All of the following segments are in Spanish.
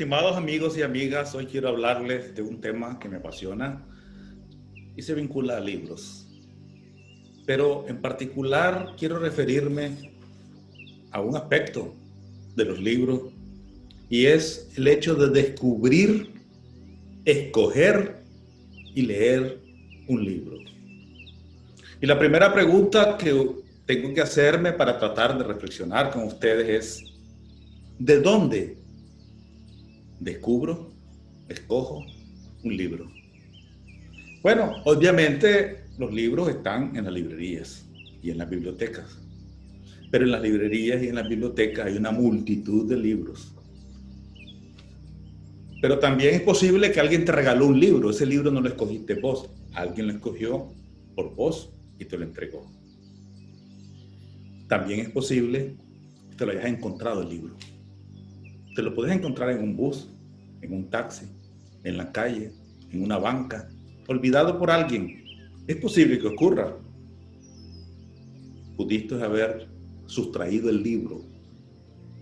Estimados amigos y amigas, hoy quiero hablarles de un tema que me apasiona y se vincula a libros. Pero en particular quiero referirme a un aspecto de los libros y es el hecho de descubrir, escoger y leer un libro. Y la primera pregunta que tengo que hacerme para tratar de reflexionar con ustedes es: ¿de dónde descubro, escojo un libro? Bueno, obviamente los libros están en las librerías y en las bibliotecas, pero en las librerías y en las bibliotecas hay una multitud de libros. Pero también es posible que alguien te regaló un libro, ese libro no lo escogiste vos, alguien lo escogió por vos y te lo entregó. También es posible que te lo hayas encontrado el libro. Te lo puedes encontrar en un bus, en un taxi, en la calle, en una banca, olvidado por alguien. Es posible que ocurra. Pudiste haber sustraído el libro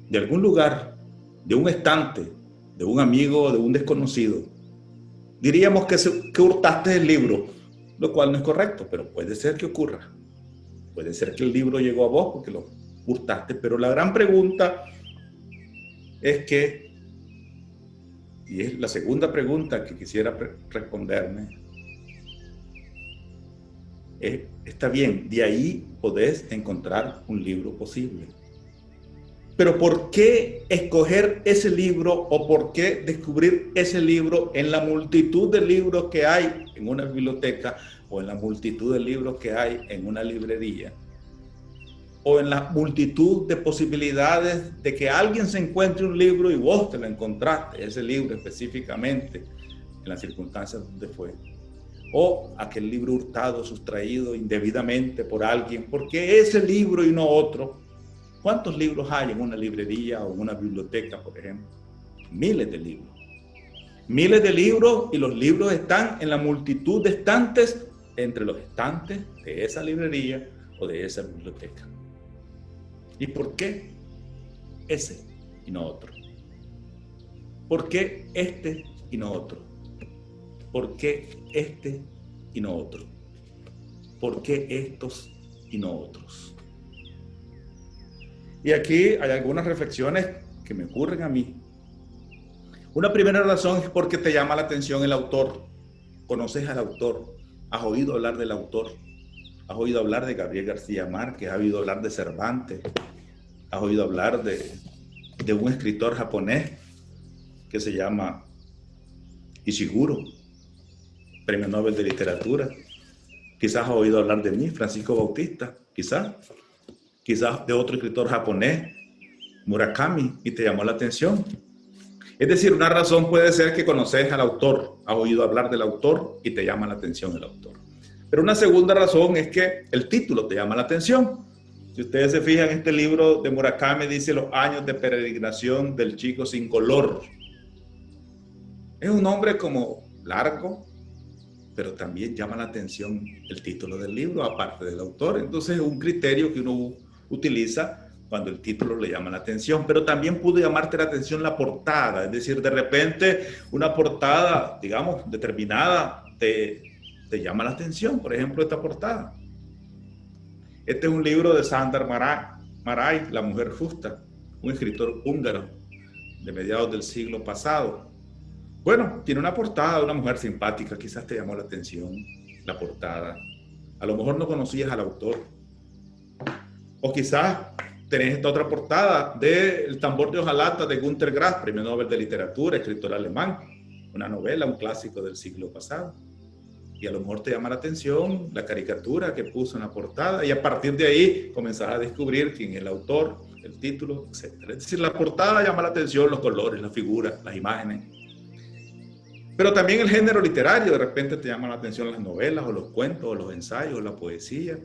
de algún lugar, de un estante, de un amigo o de un desconocido. Diríamos que hurtaste el libro, lo cual no es correcto, pero puede ser que ocurra. Puede ser que el libro llegó a vos porque lo hurtaste, pero la gran pregunta es que, y es la segunda pregunta que quisiera responderme, está bien, de ahí podés encontrar un libro posible. Pero ¿por qué escoger ese libro o por qué descubrir ese libro en la multitud de libros que hay en una biblioteca o en la multitud de libros que hay en una librería? O en la multitud de posibilidades de que alguien se encuentre un libro y vos te lo encontraste, ese libro específicamente, en las circunstancias donde fue. O aquel libro hurtado, sustraído indebidamente por alguien. ¿Por qué ese libro y no otro? ¿Cuántos libros hay en una librería o en una biblioteca, por ejemplo? Miles de libros. Miles de libros, y los libros están en la multitud de estantes, entre los estantes de esa librería o de esa biblioteca. ¿Y por qué ese y no otro? ¿Por qué este y no otro? ¿Por qué este y no otro? ¿Por qué estos y no otros? Y aquí hay algunas reflexiones que me ocurren a mí. Una primera razón es porque te llama la atención el autor. Conoces al autor, has oído hablar del autor, has oído hablar de Gabriel García Márquez, has oído hablar de Cervantes, has oído hablar de un escritor japonés que se llama Ishiguro, Premio Nobel de Literatura. Quizás has oído hablar de mí, Francisco Bautista, quizás de otro escritor japonés, Murakami, y te llamó la atención. Es decir, una razón puede ser que conoces al autor, has oído hablar del autor y te llama la atención el autor. Pero una segunda razón es que el título te llama la atención. Si ustedes se fijan, este libro de Murakami dice los años de peregrinación del chico sin color. Es un nombre como largo, pero también llama la atención el título del libro, aparte del autor. Entonces es un criterio que uno utiliza cuando el título le llama la atención, pero también pudo llamarte la atención la portada, es decir, de repente una portada, digamos, determinada te llama la atención, por ejemplo, esta portada. Este es un libro de Sándor Márai, La mujer justa, un escritor húngaro de mediados del siglo pasado. Bueno, tiene una portada de una mujer simpática, quizás te llamó la atención la portada. A lo mejor no conocías al autor. O quizás tenés esta otra portada de El tambor de hojalata de Günter Grass, Premio Nobel de Literatura, escritor alemán. Una novela, un clásico del siglo pasado. Y a lo mejor te llama la atención la caricatura que puso en la portada, y a partir de ahí comenzás a descubrir quién es el autor, el título, etc. Es decir, la portada llama la atención, los colores, las figuras, las imágenes. Pero también el género literario, de repente te llama la atención las novelas, o los cuentos, o los ensayos, o la poesía,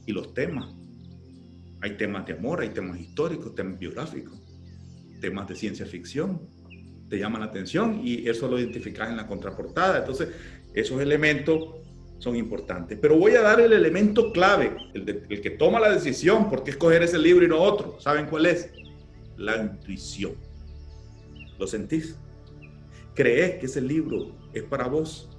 y los temas. Hay temas de amor, hay temas históricos, temas biográficos, temas de ciencia ficción. Te llaman la atención y eso lo identificas en la contraportada. Entonces, esos elementos son importantes. Pero voy a dar el elemento clave, el que toma la decisión, por qué escoger ese libro y no otro. ¿Saben cuál es? La intuición. ¿Lo sentís? ¿Crees que ese libro es para vos?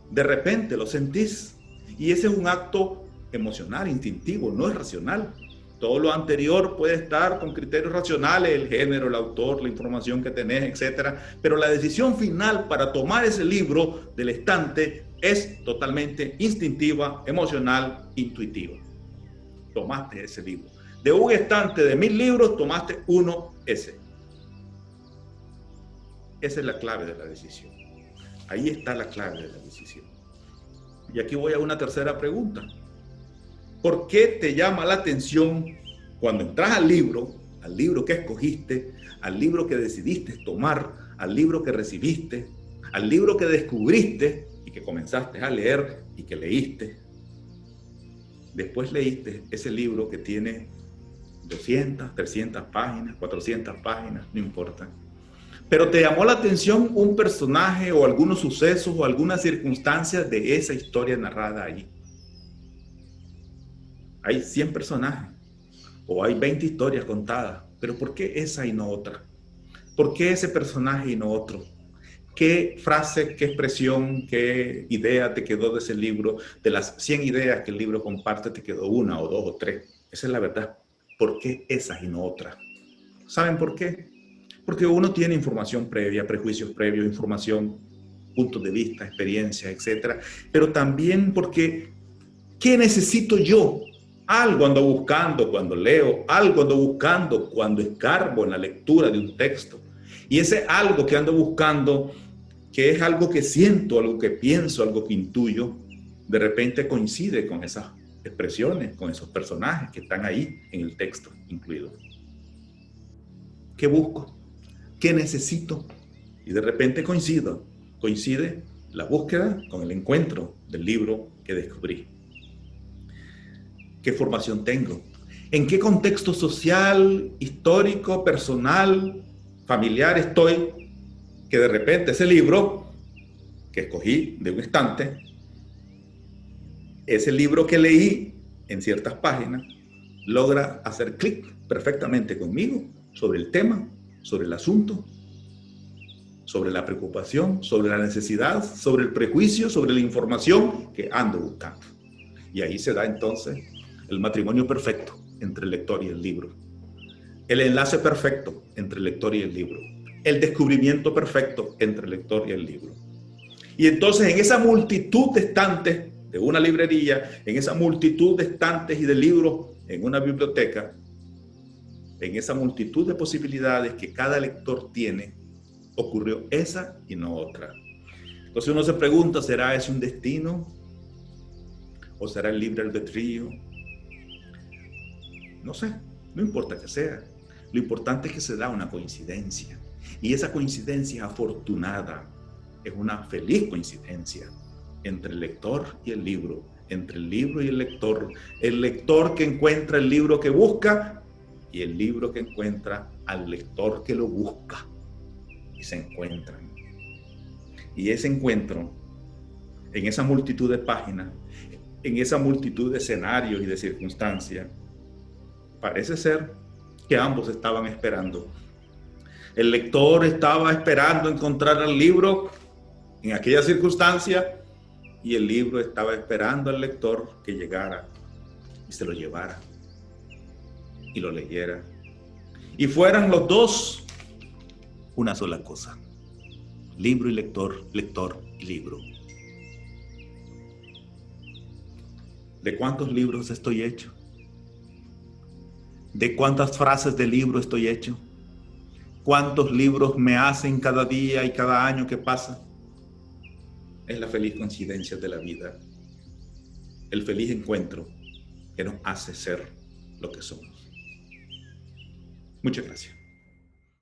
De repente lo sentís. Y ese es un acto emocional, instintivo, no es racional. Todo lo anterior puede estar con criterios racionales, el género, el autor, la información que tenés, etc. Pero la decisión final para tomar ese libro del estante es totalmente instintiva, emocional, intuitiva. Tomaste ese libro. De un estante de 1000 libros, tomaste uno ese. Esa es la clave de la decisión. Ahí está la clave de la decisión. Y aquí voy a una tercera pregunta. ¿Por qué te llama la atención cuando entras al libro que escogiste, al libro que decidiste tomar, al libro que recibiste, al libro que descubriste y que comenzaste a leer y que leíste? Después leíste ese libro que tiene 200, 300 páginas, 400 páginas, no importa. Pero te llamó la atención un personaje o algunos sucesos o algunas circunstancias de esa historia narrada allí. Hay 100 personajes o hay 20 historias contadas, pero ¿por qué esa y no otra? ¿Por qué ese personaje y no otro? ¿Qué frase, qué expresión, qué idea te quedó de ese libro? De las 100 ideas que el libro comparte, te quedó una o dos o tres. Esa es la verdad. ¿Por qué esas y no otras? ¿Saben por qué? Porque uno tiene información previa, prejuicios previos, información, puntos de vista, experiencia, etc. Pero también porque, ¿qué necesito yo? Algo ando buscando cuando leo, algo ando buscando cuando escarbo en la lectura de un texto. Y ese algo que ando buscando, que es algo que siento, algo que pienso, algo que intuyo, de repente coincide con esas expresiones, con esos personajes que están ahí en el texto incluido. ¿Qué busco? ¿Qué necesito? Y de repente coincide la búsqueda con el encuentro del libro que descubrí. ¿Qué formación tengo? ¿En qué contexto social, histórico, personal, familiar estoy? Que de repente ese libro que escogí de un estante, ese libro que leí en ciertas páginas, logra hacer clic perfectamente conmigo sobre el tema, sobre el asunto, sobre la preocupación, sobre la necesidad, sobre el prejuicio, sobre la información que ando buscando. Y ahí se da entonces el matrimonio perfecto entre el lector y el libro, el enlace perfecto entre el lector y el libro, el descubrimiento perfecto entre el lector y el libro. Y entonces en esa multitud de estantes de una librería, en esa multitud de estantes y de libros en una biblioteca, en esa multitud de posibilidades que cada lector tiene, ocurrió esa y no otra. Entonces uno se pregunta, ¿será ese un destino? ¿O será el libre albedrío? No sé, no importa que sea. Lo importante es que se da una coincidencia. Y esa coincidencia afortunada es una feliz coincidencia entre el lector y el libro, entre el libro y el lector que encuentra el libro que busca y el libro que encuentra al lector que lo busca. Y se encuentran. Y ese encuentro, en esa multitud de páginas, en esa multitud de escenarios y de circunstancias, parece ser que ambos estaban esperando. El lector estaba esperando encontrar el libro en aquella circunstancia y el libro estaba esperando al lector que llegara y se lo llevara y lo leyera. Y fueran los dos una sola cosa. Libro y lector, lector y libro. ¿De cuántos libros estoy hecho? ¿De cuántas frases de libro estoy hecho? ¿Cuántos libros me hacen cada día y cada año que pasa? Es la feliz coincidencia de la vida, el feliz encuentro que nos hace ser lo que somos. Muchas gracias.